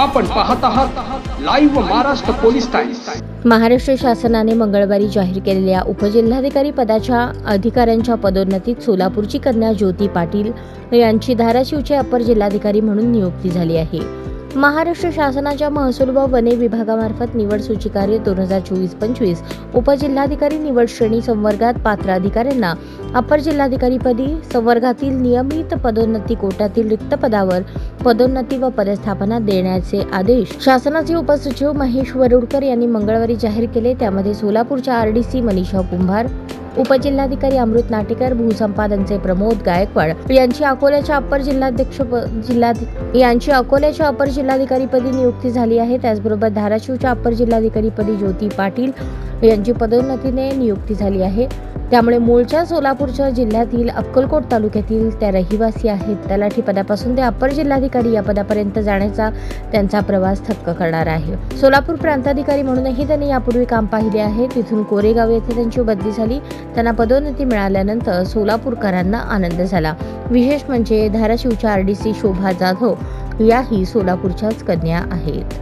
आपण पाहत आहात live Maharashtra police times. Maharashtra शासनाने मंगळवारी जाहीर केलेल्या उपजिल्हाधिकारी पदाच्या अधिकाऱ्यांच्या पदोन्नतीत सोलापूरची कन्या ज्योती पाटील यांची धाराशिवचे अपर जिल्हाधिकारी म्हणून नियुक्ती झाली आहे। महाराष्ट्र शासनाच्या महसूल व वने विभागामार्फत निवड सूची कार्य 2024-25 उपजिल्हाधिकारी निवड श्रेणी संवर्गात पात्र अधिकाऱ्यांना अपर जिल्हाधिकारीपदी संवर्गातील नियमित पदोन्नती कोट्यातील रिक्त पदावर पदोन्नती व पदस्थापना देण्याचे आदेश शासनाचे उपसचिव महेश वरुडकर यांनी मंगळवारी जाहीर केले। त्यामध्ये सोलापूरच्या आरडीसी मनीषा कुंभार, उपजिल्हाधिकारी अमृत नाटेकर, भूसंपादनचे प्रमोद गायकवाड यांची अकोल्याच्या अपर जिल्हाधिकारीपदी नियुक्ती झाली आहे। त्याचबरोबर धाराशिवच्या अपर जिल्हाधिकारीपदी ज्योती पाटील यांची पदोन्नतीने नियुक्ती झाली आहे। त्यामुळे मूळच्या सोलापूरच्या जिल्ह्यातील अक्कलकोट तालुक्यातील त्या रहिवासी आहेत। तलाठी पदापासून ते अपर जिल्हाधिकारी या पदापर्यंत जाण्याचा त्यांचा प्रवास थक्क करणार आहे। सोलापूर प्रांताधिकारी म्हणूनही त्यांनी यापूर्वी काम पाहिले आहे। तिथून कोरेगाव येथे त्यांची बदली झाली। त्यांना पदोन्नती मिळाल्यानंतर सोलापूरकरांना आनंद झाला। विशेष म्हणजे धाराशिवच्या आरडीसी शोभा जाधव याही सोलापूरच्याच कन्या आहेत।